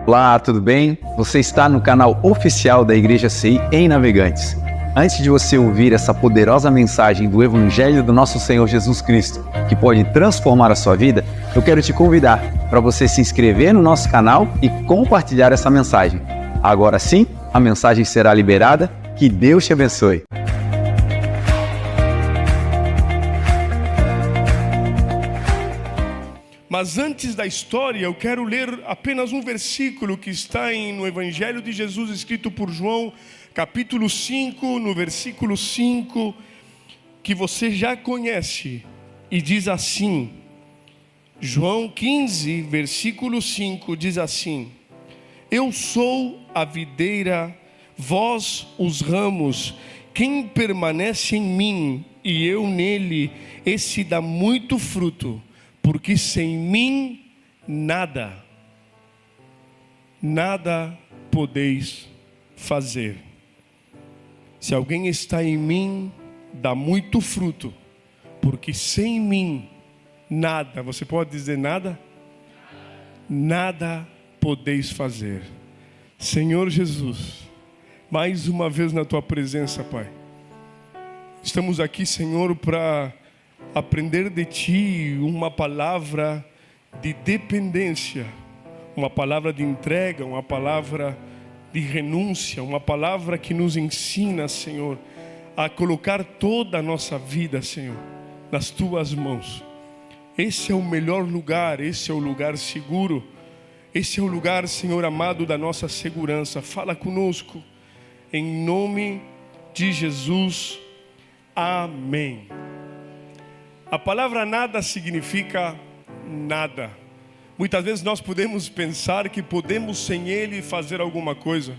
Olá, tudo bem? Você está no canal oficial da Igreja CI em Navegantes. Antes de você ouvir essa poderosa mensagem do Evangelho do nosso Senhor Jesus Cristo, que pode transformar a sua vida, eu quero te convidar para você se inscrever no nosso canal e compartilhar essa mensagem. Agora sim, a mensagem será liberada. Que Deus te abençoe. Mas antes da história, eu quero ler apenas um versículo que está no Evangelho de Jesus, escrito por João, capítulo 5, no versículo 5, que você já conhece, e diz assim, João 15, versículo 5, diz assim: Eu sou a videira, vós os ramos, quem permanece em mim e eu nele, esse dá muito fruto, porque sem mim nada podeis fazer. Se alguém está em mim, dá muito fruto, porque sem mim nada, você pode dizer nada? Nada podeis fazer. Senhor Jesus, mais uma vez na tua presença, Pai. Estamos aqui, Senhor, para aprender de Ti uma palavra de dependência, uma palavra de entrega, uma palavra de renúncia, uma palavra que nos ensina, Senhor, a colocar toda a nossa vida, Senhor, nas Tuas mãos. Esse é o melhor lugar, esse é o lugar seguro, esse é o lugar, Senhor amado, da nossa segurança. Fala conosco, em nome de Jesus, amém. A palavra nada significa nada. Muitas vezes nós podemos pensar que podemos sem Ele fazer alguma coisa.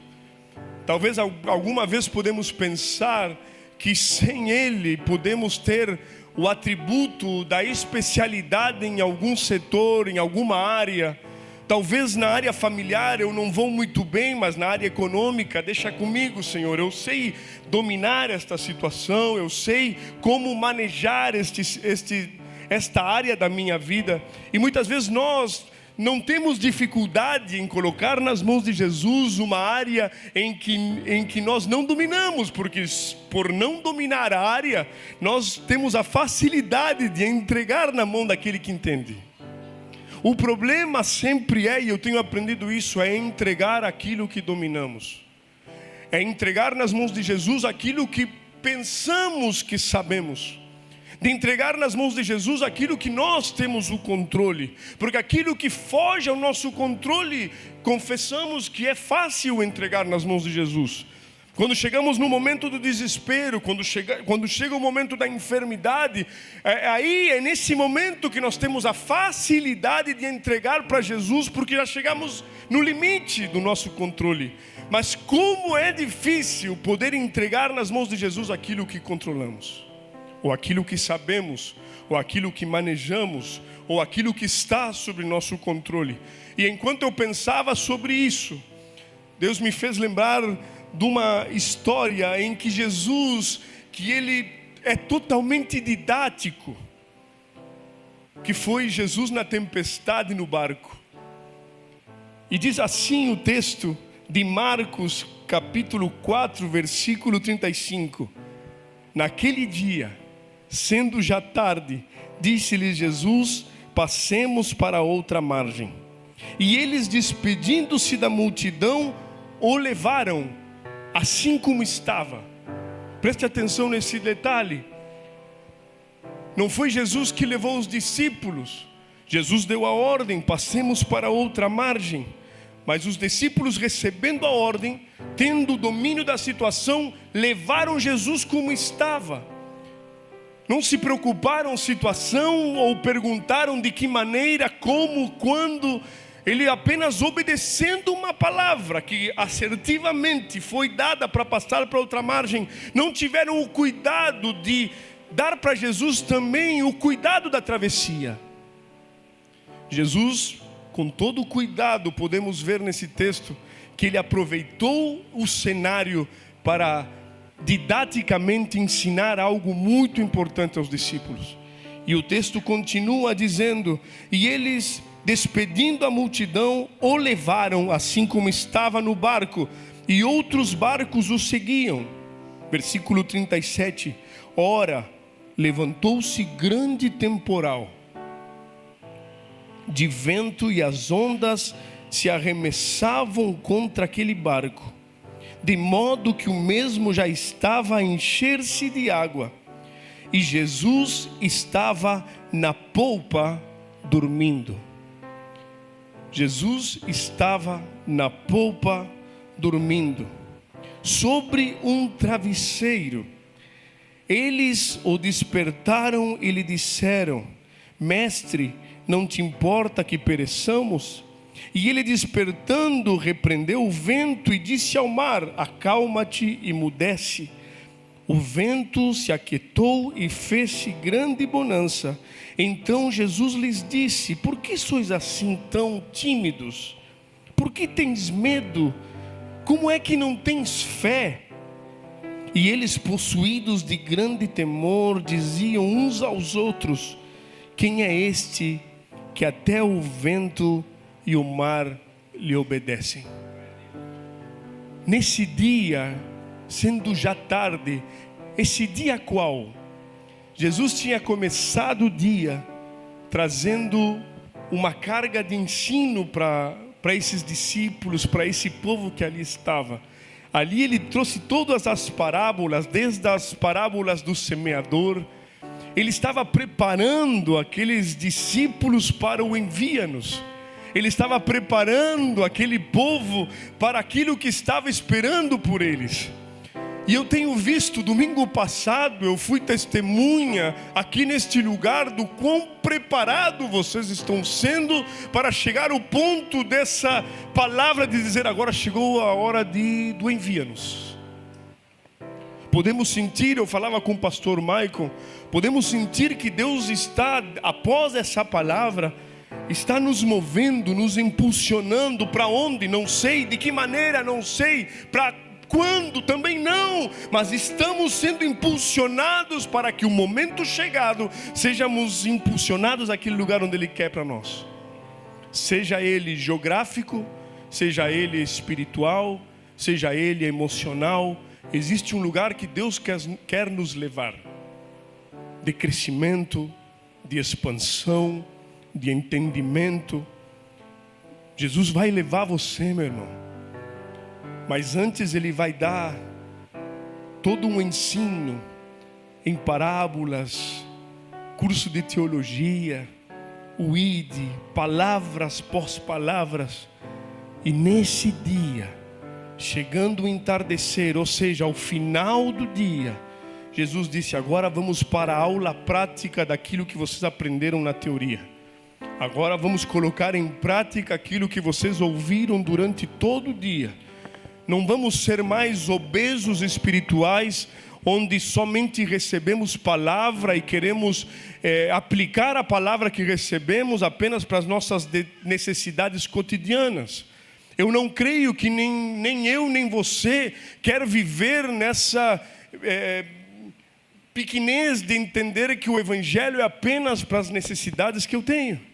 Talvez alguma vez podemos pensar que sem Ele podemos ter o atributo da especialidade em algum setor, em alguma área. Talvez na área familiar eu não vou muito bem, mas na área econômica, deixa comigo, Senhor. Eu sei dominar esta situação, eu sei como manejar esta área da minha vida. E muitas vezes nós não temos dificuldade em colocar nas mãos de Jesus uma área em que nós não dominamos, porque por não dominar a área, nós temos a facilidade de entregar na mão daquele que entende. O problema sempre é, e eu tenho aprendido isso, é entregar aquilo que dominamos. É entregar nas mãos de Jesus aquilo que pensamos que sabemos. De entregar nas mãos de Jesus aquilo que nós temos o controle. Porque aquilo que foge ao nosso controle, confessamos que é fácil entregar nas mãos de Jesus. Quando chegamos no momento do desespero, quando chega o momento da enfermidade, é nesse momento que nós temos a facilidade de entregar para Jesus, porque já chegamos no limite do nosso controle. Mas como é difícil poder entregar nas mãos de Jesus aquilo que controlamos, ou aquilo que sabemos, ou aquilo que manejamos, ou aquilo que está sob nosso controle. E enquanto eu pensava sobre isso, Deus me fez lembrar de uma história em que Jesus, que ele é totalmente didático, que foi Jesus na tempestade no barco. E diz assim o texto de Marcos capítulo 4, versículo 35. Naquele dia, sendo já tarde, disse-lhes Jesus: passemos para outra margem. E eles, despedindo-se da multidão, o levaram assim como estava. Preste atenção nesse detalhe. Não foi Jesus que levou os discípulos. Jesus deu a ordem: passemos para outra margem. Mas os discípulos, recebendo a ordem, tendo o domínio da situação, levaram Jesus como estava. Não se preocuparam com a situação ou perguntaram de que maneira, como, quando. Ele apenas obedecendo uma palavra que assertivamente foi dada para passar para outra margem, não tiveram o cuidado de dar para Jesus também o cuidado da travessia. Jesus, com todo o cuidado, podemos ver nesse texto que ele aproveitou o cenário para didaticamente ensinar algo muito importante aos discípulos. E o texto continua dizendo: e eles, despedindo a multidão, o levaram assim como estava no barco, e outros barcos o seguiam. Versículo 37. Ora, levantou-se grande temporal de vento, e as ondas se arremessavam contra aquele barco, de modo que o mesmo já estava a encher-se de água, e Jesus estava na polpa dormindo. Jesus estava na polpa dormindo, sobre um travesseiro. Eles o despertaram e lhe disseram: Mestre, não te importa que pereçamos? E ele, despertando, repreendeu o vento e disse ao mar: Acalma-te e mudece. O vento se aquietou e fez-se grande bonança. Então Jesus lhes disse: Por que sois assim tão tímidos? Por que tens medo? Como é que não tens fé? E eles, possuídos de grande temor, diziam uns aos outros: Quem é este que até o vento e o mar lhe obedecem? Nesse dia, sendo já tarde, esse dia qual? Jesus tinha começado o dia trazendo uma carga de ensino para esses discípulos, para esse povo que ali estava. Ali ele trouxe todas as parábolas, desde as parábolas do semeador. Ele estava preparando aqueles discípulos para o envia-nos. Ele estava preparando aquele povo para aquilo que estava esperando por eles. E eu tenho visto, domingo passado, eu fui testemunha aqui neste lugar do quão preparado vocês estão sendo para chegar ao ponto dessa palavra de dizer: agora chegou a hora do envia-nos. Podemos sentir, eu falava com o pastor Michael, podemos sentir que Deus está, após essa palavra, está nos movendo, nos impulsionando. Para onde? Não sei. De que maneira? Não sei. Para quando? Também não. Mas estamos sendo impulsionados para que o momento chegado, sejamos impulsionados àquele lugar onde Ele quer para nós. Seja ele geográfico, seja ele espiritual, seja ele emocional. Existe um lugar que Deus quer nos levar, de crescimento, de expansão, de entendimento. Jesus vai levar você, meu irmão. Mas antes Ele vai dar todo um ensino em parábolas, curso de teologia, o ID, palavras pós palavras. E nesse dia, chegando o entardecer, ou seja, ao final do dia, Jesus disse: agora vamos para a aula prática daquilo que vocês aprenderam na teoria. Agora vamos colocar em prática aquilo que vocês ouviram durante todo o dia. Não vamos ser mais obesos espirituais, onde somente recebemos palavra e queremos aplicar a palavra que recebemos apenas para as nossas necessidades cotidianas. Eu não creio que nem eu nem você quer viver nessa pequenez de entender que o Evangelho é apenas para as necessidades que eu tenho.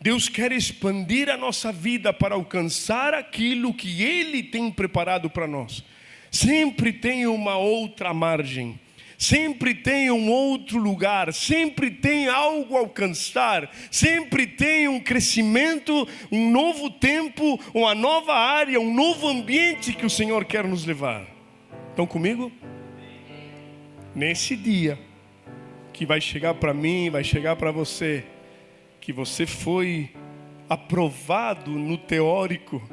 Deus quer expandir a nossa vida para alcançar aquilo que Ele tem preparado para nós. Sempre tem uma outra margem, sempre tem um outro lugar, sempre tem algo a alcançar, sempre tem um crescimento, um novo tempo, uma nova área, um novo ambiente que o Senhor quer nos levar. Estão comigo? Nesse dia que vai chegar para mim, vai chegar para você, que você foi aprovado no teórico,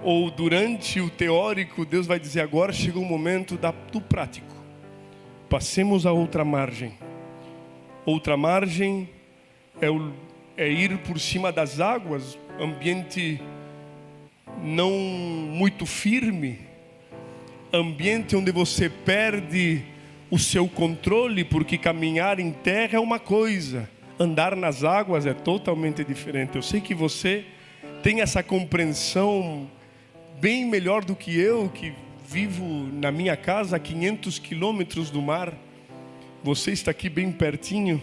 ou durante o teórico, Deus vai dizer: agora chegou o momento do prático. Passemos a outra margem. Outra margem é ir por cima das águas, ambiente não muito firme, ambiente onde você perde o seu controle, porque caminhar em terra é uma coisa, andar nas águas é totalmente diferente. Eu sei que você tem essa compreensão bem melhor do que eu, que vivo na minha casa a 500 quilômetros do mar. Você está aqui bem pertinho.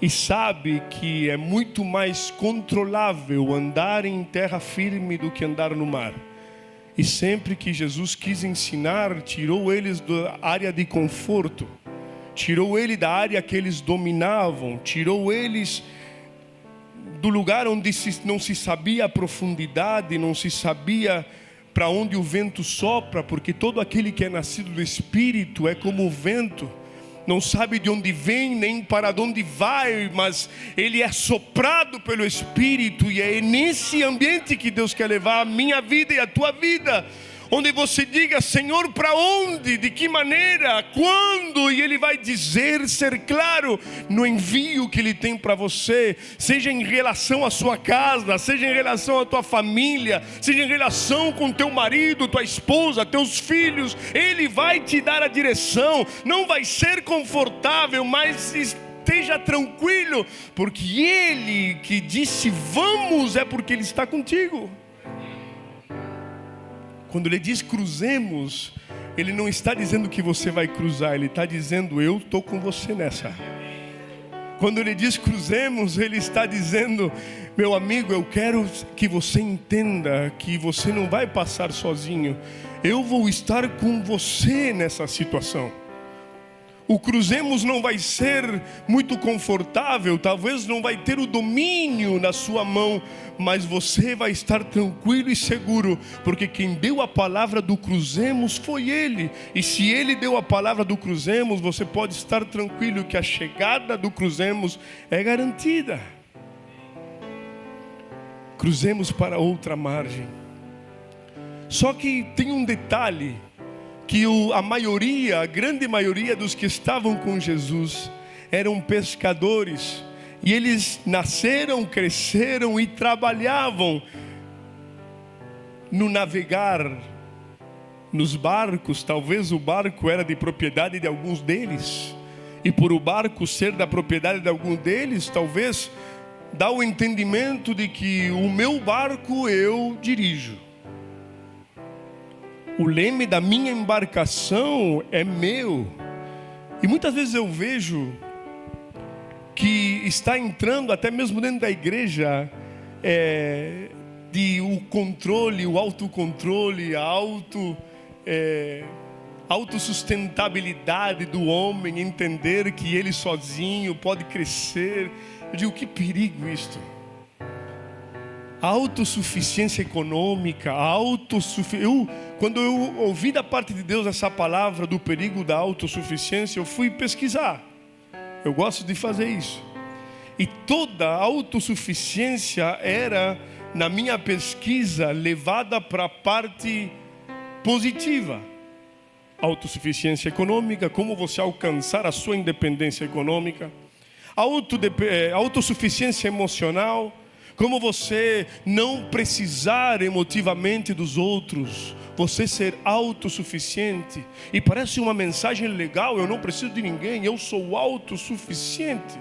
e sabe que é muito mais controlável andar em terra firme do que andar no mar. E sempre que Jesus quis ensinar, tirou eles da área de conforto, tirou ele da área que eles dominavam, tirou eles do lugar onde não se sabia a profundidade, não se sabia para onde o vento sopra, porque todo aquele que é nascido do Espírito é como o vento, não sabe de onde vem nem para onde vai, mas ele é soprado pelo Espírito, e é nesse ambiente que Deus quer levar a minha vida e a tua vida, onde você diga: Senhor, para onde, de que maneira, quando? E Ele vai dizer, ser claro no envio que Ele tem para você, seja em relação à sua casa, seja em relação à tua família, seja em relação com teu marido, tua esposa, teus filhos. Ele vai te dar a direção. Não vai ser confortável, mas esteja tranquilo, porque Ele que disse vamos, é porque Ele está contigo. Quando Ele diz cruzemos, Ele não está dizendo que você vai cruzar, Ele está dizendo eu estou com você nessa. Quando Ele diz cruzemos, Ele está dizendo: meu amigo, eu quero que você entenda que você não vai passar sozinho, eu vou estar com você nessa situação. O cruzemos não vai ser muito confortável, talvez não vai ter o domínio na sua mão, mas você vai estar tranquilo e seguro, porque quem deu a palavra do cruzemos foi Ele. E se Ele deu a palavra do cruzemos, você pode estar tranquilo que a chegada do cruzemos é garantida. Cruzemos para outra margem. Só que tem um detalhe, que a grande maioria dos que estavam com Jesus eram pescadores, e eles nasceram, cresceram e trabalhavam no navegar, nos barcos. Talvez o barco era de propriedade de alguns deles, e por o barco ser da propriedade de algum deles, talvez dá o entendimento de que o meu barco eu dirijo. O leme da minha embarcação é meu. E muitas vezes eu vejo que está entrando até mesmo dentro da igreja o controle, o autocontrole, a autossustentabilidade do homem, entender que ele sozinho pode crescer. Eu digo, que perigo isto. A autossuficiência econômica, quando eu ouvi da parte de Deus essa palavra do perigo da autossuficiência, eu fui pesquisar. Eu gosto de fazer isso. E toda a autossuficiência era, na minha pesquisa, levada para a parte positiva. Autossuficiência econômica, como você alcançar a sua independência econômica. Autossuficiência emocional, como você não precisar emotivamente dos outros, você ser autossuficiente. E parece uma mensagem legal: eu não preciso de ninguém, eu sou autossuficiente.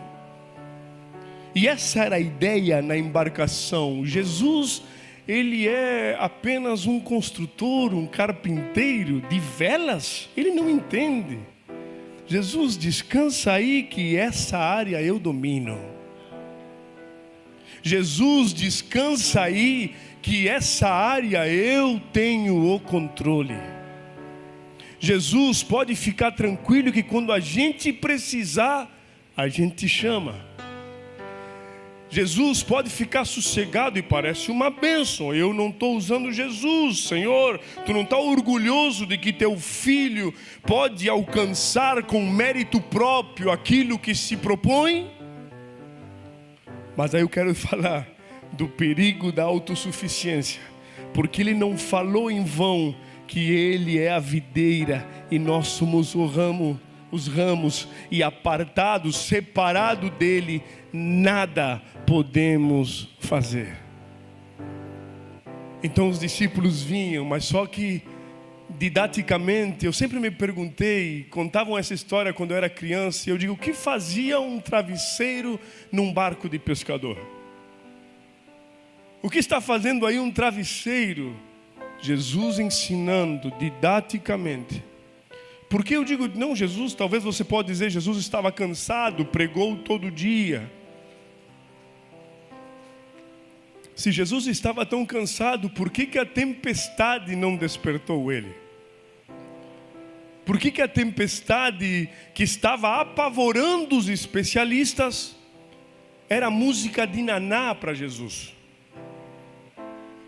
E essa era a ideia na embarcação. Jesus, ele é apenas um construtor, um carpinteiro de velas. Ele não entende. Jesus, descansa aí que essa área eu domino. Jesus, descansa aí que essa área eu tenho o controle. Jesus, pode ficar tranquilo que quando a gente precisar, a gente chama. Jesus, pode ficar sossegado, e parece uma bênção. Eu não estou usando Jesus, Senhor. Tu não está orgulhoso de que teu filho pode alcançar com mérito próprio aquilo que se propõe? Mas aí eu quero falar do perigo da autossuficiência, porque Ele não falou em vão que Ele é a videira e nós somos os ramos, e apartados, separados dEle, nada podemos fazer. Então os discípulos vinham, mas só que didaticamente, eu sempre me perguntei, contavam essa história quando eu era criança, e eu digo, o que fazia um travesseiro num barco de pescador? O que está fazendo aí um travesseiro? Jesus ensinando didaticamente. Porque eu digo, não, Jesus, talvez você pode dizer, Jesus estava cansado, pregou todo dia. Se Jesus estava tão cansado, por que a tempestade não despertou ele? Por que a tempestade que estava apavorando os especialistas era música de naná para Jesus?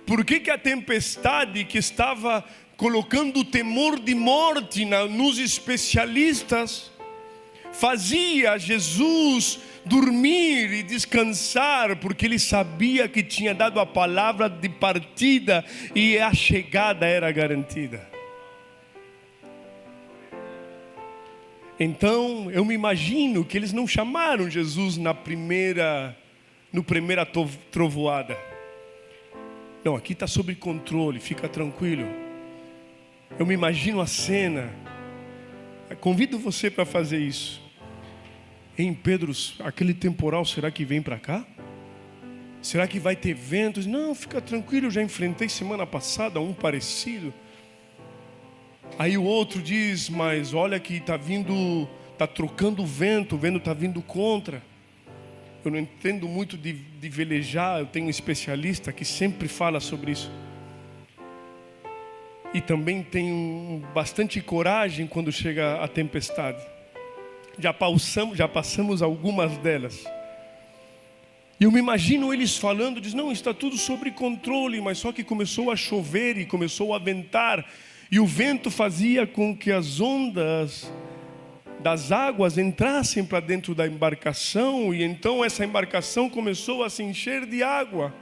Por que a tempestade que estava colocando o temor de morte nos especialistas fazia Jesus dormir e descansar, porque ele sabia que tinha dado a palavra de partida e a chegada era garantida? Então eu me imagino que eles não chamaram Jesus no primeira trovoada. Não, aqui está sob controle, fica tranquilo. Eu me imagino a cena. Eu convido você para fazer isso. Em Pedro, aquele temporal, será que vem para cá? Será que vai ter ventos? Não, fica tranquilo, eu já enfrentei semana passada um parecido. Aí o outro diz, mas olha que está vindo, está trocando o vento está vindo contra. Eu não entendo muito de velejar, eu tenho um especialista que sempre fala sobre isso. E também tenho bastante coragem quando chega a tempestade. Já passamos algumas delas. E eu me imagino eles falando, diz, não, está tudo sob controle, mas só que começou a chover e começou a ventar. E o vento fazia com que as ondas das águas entrassem para dentro da embarcação, e então essa embarcação começou a se encher de água.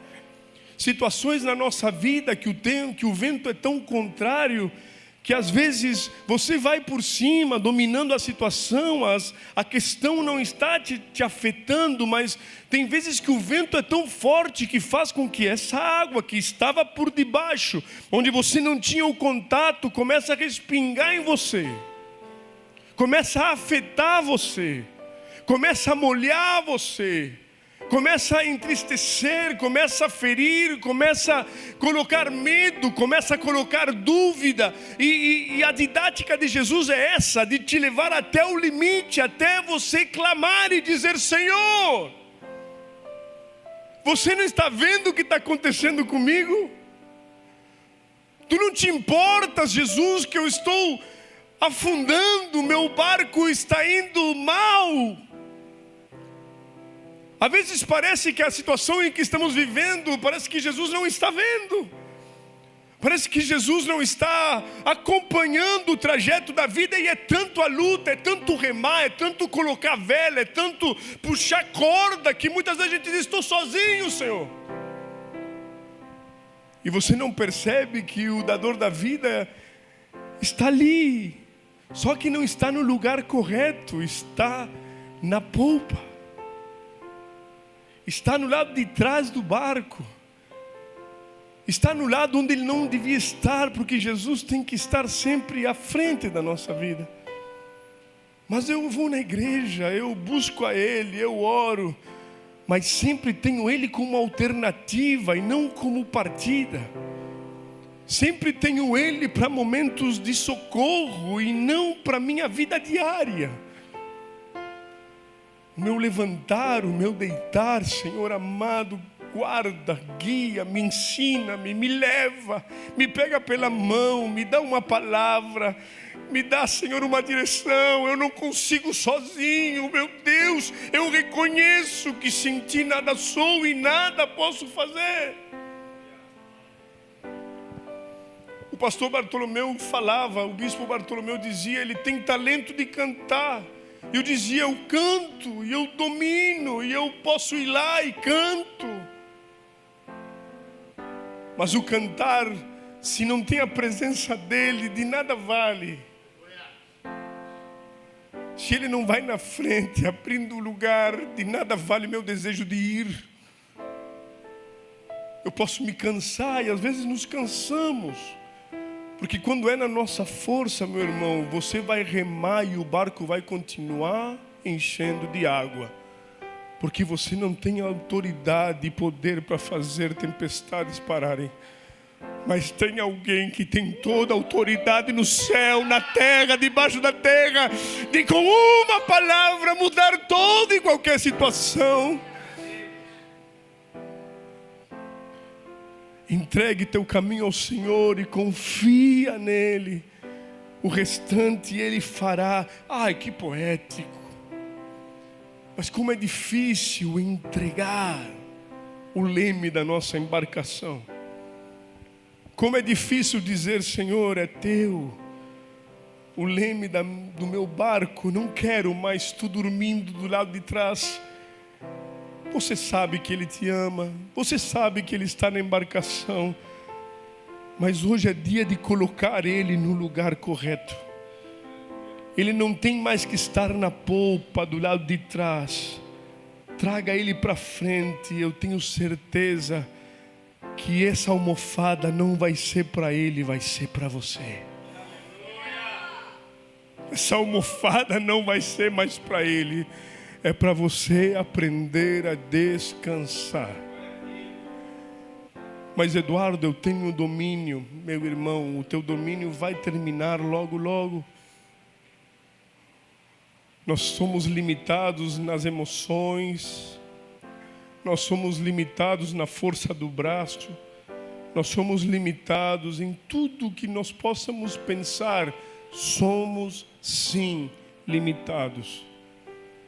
Situações na nossa vida que o vento é tão contrário, que às vezes você vai por cima, dominando a situação, a questão não está te afetando, mas tem vezes que o vento é tão forte que faz com que essa água que estava por debaixo, onde você não tinha o contato, comece a respingar em você. Começa a afetar você, começa a molhar você, começa a entristecer, começa a ferir, começa a colocar medo, começa a colocar dúvida. E a didática de Jesus é essa, de te levar até o limite, até você clamar e dizer, Senhor, você não está vendo o que está acontecendo comigo? Tu não te importas, Jesus, que eu estou afundando, meu barco está indo mal. Às vezes parece que a situação em que estamos vivendo, parece que Jesus não está vendo. Parece que Jesus não está acompanhando o trajeto da vida, e é tanto a luta, é tanto remar, é tanto colocar vela, é tanto puxar corda, que muitas vezes a gente diz, estou sozinho, Senhor. E você não percebe que o dador da vida está ali, só que não está no lugar correto, está na polpa, está no lado de trás do barco, está no lado onde ele não devia estar, porque Jesus tem que estar sempre à frente da nossa vida. Mas eu vou na igreja, eu busco a Ele, eu oro, mas sempre tenho Ele como alternativa e não como partida. Sempre tenho Ele para momentos de socorro e não para minha vida diária. O meu levantar, o meu deitar, Senhor amado, guarda, guia, me ensina, me leva, me pega pela mão, me dá uma palavra, me dá, Senhor, uma direção. Eu não consigo sozinho, meu Deus, eu reconheço que sem Ti nada sou e nada posso fazer. O pastor Bartolomeu falava, o bispo Bartolomeu dizia, ele tem talento de cantar. Eu dizia, eu canto, e eu domino, e eu posso ir lá e canto. Mas o cantar, se não tem a presença dele, de nada vale. Se ele não vai na frente, abrindo o lugar, de nada vale meu desejo de ir. Eu posso me cansar, e às vezes nos cansamos. Porque quando é na nossa força, meu irmão, você vai remar e o barco vai continuar enchendo de água. Porque você não tem autoridade e poder para fazer tempestades pararem. Mas tem alguém que tem toda a autoridade no céu, na terra, debaixo da terra, de com uma palavra mudar toda e qualquer situação. Entregue teu caminho ao Senhor e confia nele. O restante Ele fará. Ai, que poético. Mas como é difícil entregar o leme da nossa embarcação. Como é difícil dizer, Senhor, é teu. O leme do meu barco, não quero mais tu dormindo do lado de trás. Você sabe que Ele te ama. Você sabe que Ele está na embarcação. Mas hoje é dia de colocar Ele no lugar correto. Ele não tem mais que estar na polpa do lado de trás. Traga Ele para frente. Eu tenho certeza que essa almofada não vai ser para Ele, vai ser para você. Essa almofada não vai ser mais para Ele. É para você aprender a descansar. Mas Eduardo, eu tenho domínio. Meu irmão, o teu domínio vai terminar logo, logo. Nós somos limitados nas emoções. Nós somos limitados na força do braço. Nós somos limitados em tudo que nós possamos pensar. Somos, sim, limitados.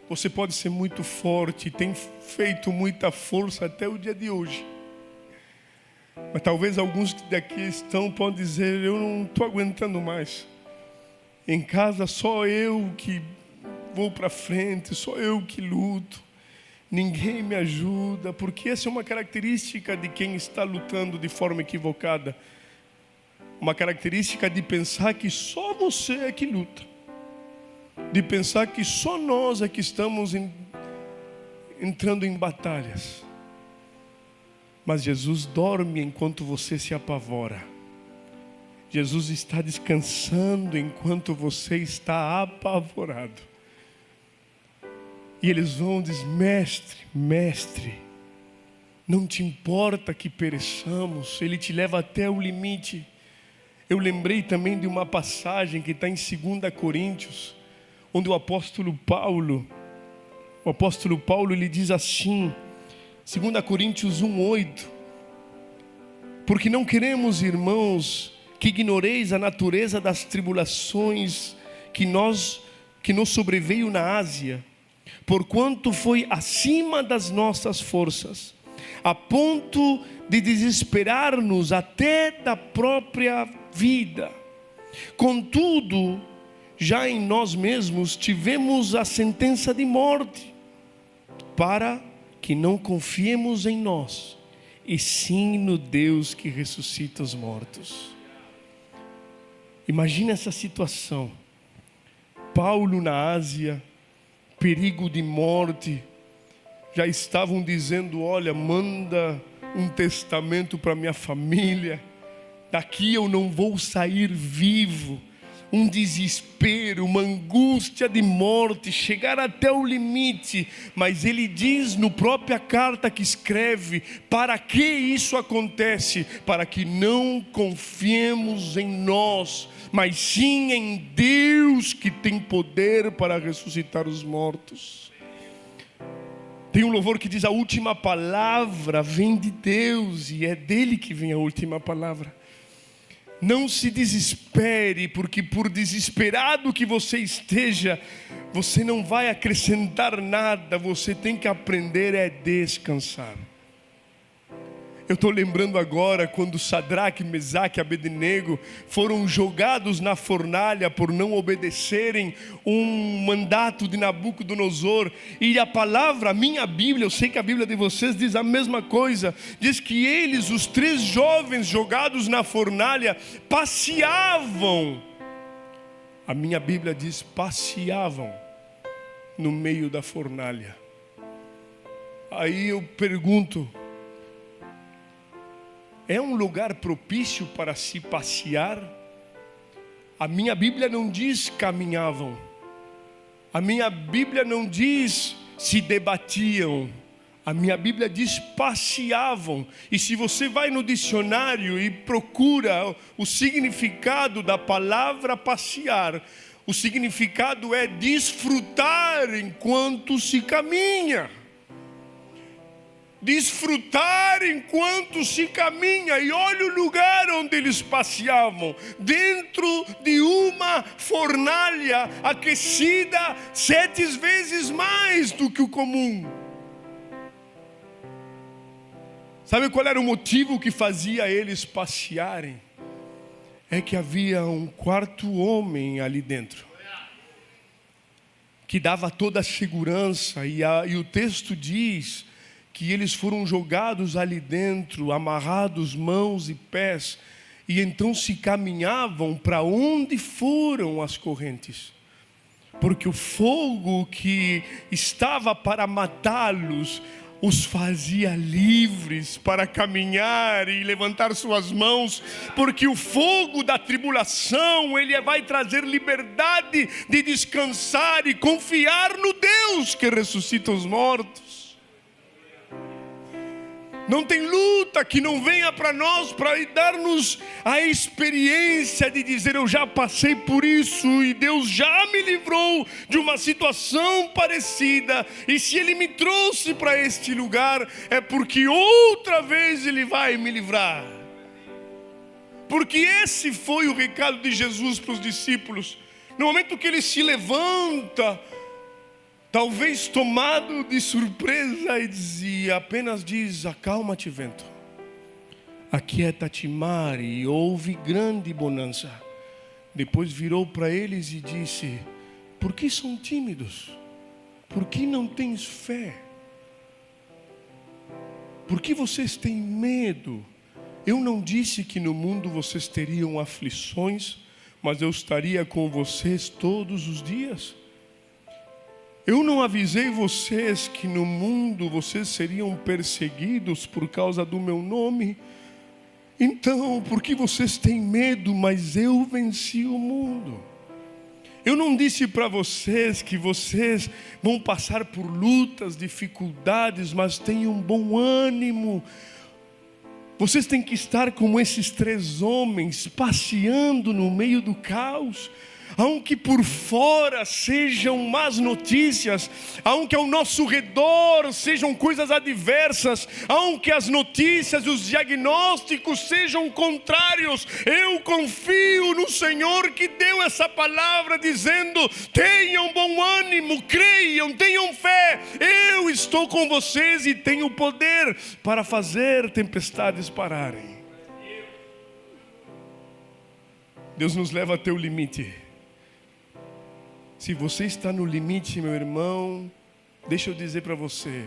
Você pode ser muito forte, tem feito muita força até o dia de hoje. Mas talvez alguns que daqui estão podem dizer, eu não estou aguentando mais. Em casa só eu que vou para frente, só eu que luto. Ninguém me ajuda, porque essa é uma característica de quem está lutando de forma equivocada. Uma característica de pensar que só você é que luta. De pensar que só nós é que estamos entrando em batalhas. Mas Jesus dorme enquanto você se apavora. Jesus está descansando enquanto você está apavorado. E eles vão dizer, mestre, mestre, não te importa que pereçamos. Ele te leva até o limite. Eu lembrei também de uma passagem que está em 2 Coríntios, onde o apóstolo Paulo ele diz assim, 2 Coríntios 1:8, porque não queremos, irmãos, que ignoreis a natureza das tribulações que nos sobreveio na Ásia, porquanto foi acima das nossas forças, a ponto de desesperar-nos até da própria vida. Contudo, já em nós mesmos tivemos a sentença de morte, para que não confiemos em nós, e sim no Deus que ressuscita os mortos. Imagina essa situação. Paulo na Ásia, perigo de morte. Já estavam dizendo, olha, manda um testamento para minha família. Daqui eu não vou sair vivo. Um desespero, uma angústia de morte, chegar até o limite. Mas ele diz na própria carta que escreve, para que isso acontece? Para que não confiemos em nós, mas sim em Deus que tem poder para ressuscitar os mortos. Tem um louvor que diz, a última palavra vem de Deus, e é dele que vem a última palavra. Não se desespere, porque por desesperado que você esteja, você não vai acrescentar nada. Você tem que aprender a descansar. Eu estou lembrando agora quando Sadraque, Mesaque e Abednego foram jogados na fornalha por não obedecerem um mandato de Nabucodonosor. E a palavra, a minha Bíblia, eu sei que a Bíblia de vocês diz a mesma coisa. Diz que eles, os 3 jovens jogados na fornalha, passeavam. A minha Bíblia diz passeavam no meio da fornalha. Aí eu pergunto, é um lugar propício para se passear? A minha Bíblia não diz caminhavam. A minha Bíblia não diz se debatiam. A minha Bíblia diz passeavam. E se você vai no dicionário e procura o significado da palavra passear, o significado é desfrutar enquanto se caminha. Desfrutar enquanto se caminha. E olha o lugar onde eles passeavam, dentro de uma fornalha aquecida 7 vezes mais do que o comum. Sabe qual era o motivo que fazia eles passearem? É que havia um quarto homem ali dentro, que dava toda a segurança. E o texto diz que eles foram jogados ali dentro, amarrados mãos e pés, e então se caminhavam para onde foram as correntes. Porque o fogo que estava para matá-los os fazia livres para caminhar e levantar suas mãos, porque o fogo da tribulação, ele vai trazer liberdade de descansar e confiar no Deus que ressuscita os mortos. Não tem luta que não venha para nós para dar-nos a experiência de dizer: eu já passei por isso e Deus já me livrou de uma situação parecida. E se Ele me trouxe para este lugar, é porque outra vez Ele vai me livrar. Porque esse foi o recado de Jesus para os discípulos. No momento que Ele se levanta, talvez tomado de surpresa, e apenas diz: acalma-te, vento, aquieta-te, mar, e houve grande bonança. Depois virou para eles e disse: por que são tímidos? Por que não tens fé? Por que vocês têm medo? Eu não disse que no mundo vocês teriam aflições, mas eu estaria com vocês todos os dias. Eu não avisei vocês que no mundo vocês seriam perseguidos por causa do meu nome? Então, por que vocês têm medo? Mas eu venci o mundo. Eu não disse para vocês que vocês vão passar por lutas, dificuldades, mas tenham bom ânimo. Vocês têm que estar como esses 3 homens, passeando no meio do caos. Aunque por fora sejam más notícias, aunque ao nosso redor sejam coisas adversas, aunque as notícias e os diagnósticos sejam contrários, eu confio no Senhor que deu essa palavra dizendo: tenham bom ânimo, creiam, tenham fé, eu estou com vocês e tenho poder para fazer tempestades pararem. Deus nos leva até o limite. Se você está no limite, meu irmão, deixa eu dizer para você,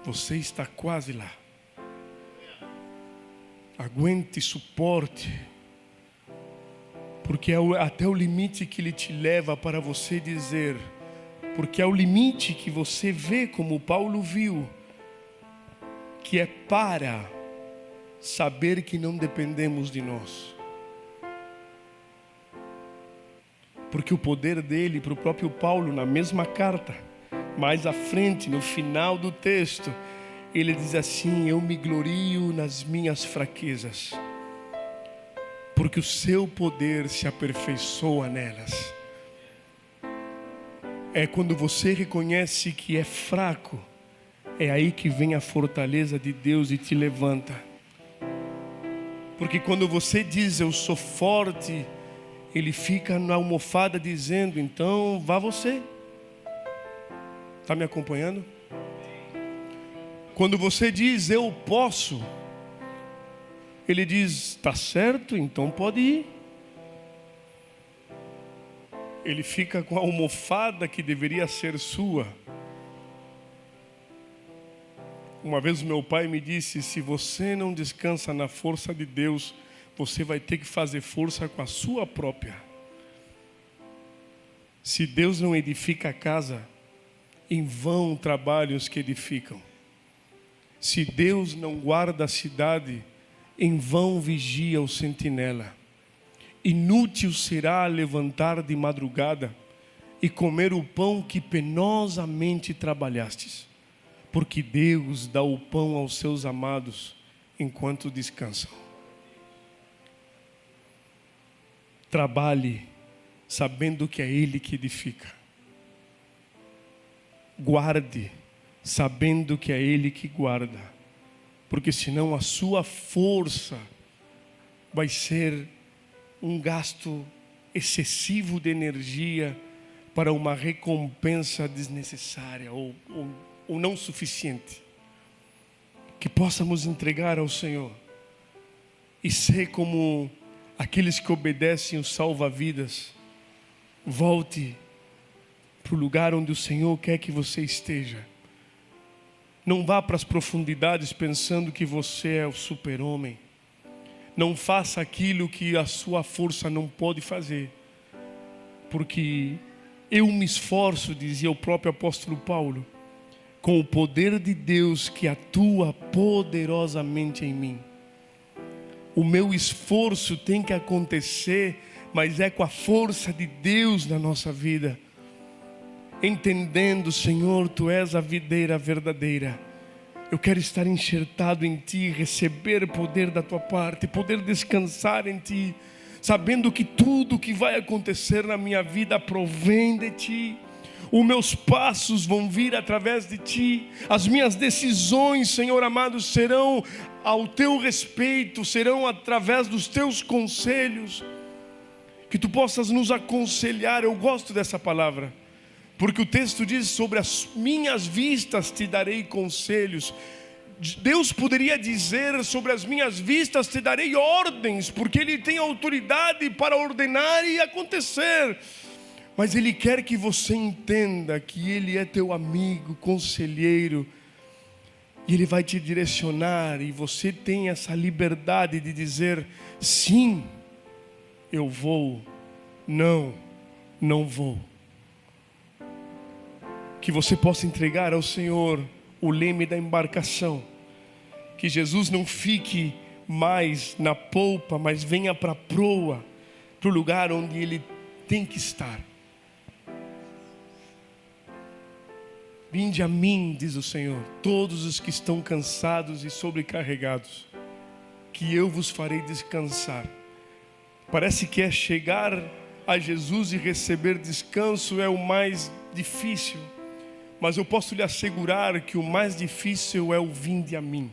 você está quase lá. Aguente, suporte, porque é até o limite que Ele te leva para você dizer, porque é o limite que você vê, como Paulo viu, que é para saber que não dependemos de nós. Porque o poder dele, para o próprio Paulo, na mesma carta, mais à frente, no final do texto, ele diz assim: eu me glorio nas minhas fraquezas, porque o seu poder se aperfeiçoa nelas. É quando você reconhece que é fraco, é aí que vem a fortaleza de Deus e te levanta. Porque quando você diz eu sou forte, Ele fica na almofada dizendo: então vá você. Está me acompanhando? Quando você diz eu posso, Ele diz: está certo, então pode ir. Ele fica com a almofada que deveria ser sua. Uma vez meu pai me disse: se você não descansa na força de Deus, você vai ter que fazer força com a sua própria. Se Deus não edifica a casa, em vão trabalham os que edificam. Se Deus não guarda a cidade, em vão vigia o sentinela. Inútil será levantar de madrugada e comer o pão que penosamente trabalhastes, porque Deus dá o pão aos seus amados enquanto descansam. Trabalhe sabendo que é Ele que edifica. Guarde sabendo que é Ele que guarda, porque senão a sua força vai ser um gasto excessivo de energia para uma recompensa desnecessária ou não suficiente. Que possamos entregar ao Senhor e ser como aqueles que obedecem o salva-vidas. Volte para o lugar onde o Senhor quer que você esteja. Não vá para as profundidades pensando que você é o super-homem. Não faça aquilo que a sua força não pode fazer. Porque eu me esforço, dizia o próprio apóstolo Paulo, com o poder de Deus que atua poderosamente em mim. O meu esforço tem que acontecer, mas é com a força de Deus na nossa vida. Entendendo, Senhor, Tu és a videira verdadeira. Eu quero estar enxertado em Ti, receber poder da Tua parte, poder descansar em Ti, sabendo que tudo que vai acontecer na minha vida provém de Ti. Os meus passos vão vir através de Ti. As minhas decisões, Senhor amado, serão ao Teu respeito, serão através dos Teus conselhos. Que Tu possas nos aconselhar. Eu gosto dessa palavra, porque o texto diz: sobre as minhas vistas te darei conselhos. Deus poderia dizer: sobre as minhas vistas te darei ordens, porque Ele tem autoridade para ordenar e acontecer. Mas Ele quer que você entenda que Ele é teu amigo, conselheiro, e Ele vai te direcionar, e você tem essa liberdade de dizer: sim, eu vou, não, não vou. Que você possa entregar ao Senhor o leme da embarcação. Que Jesus não fique mais na polpa, mas venha para a proa, para o lugar onde Ele tem que estar. Vinde a mim, diz o Senhor, todos os que estão cansados e sobrecarregados, que eu vos farei descansar. Parece que chegar a Jesus e receber descanso é o mais difícil. Mas eu posso lhe assegurar que o mais difícil é o vinde a mim.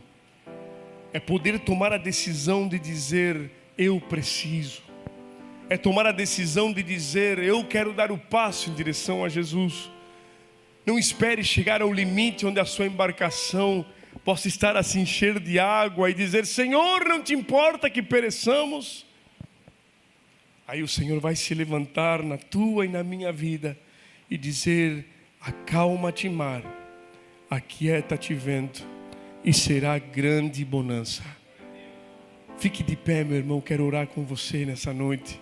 É poder tomar a decisão de dizer: eu preciso. É tomar a decisão de dizer: eu quero dar o passo em direção a Jesus. Não espere chegar ao limite onde a sua embarcação possa estar a se encher de água e dizer: Senhor, não te importa que pereçamos? Aí o Senhor vai se levantar na tua e na minha vida e dizer: acalma-te, mar, aquieta-te, vento, e será grande bonança. Fique de pé, meu irmão, quero orar com você nessa noite.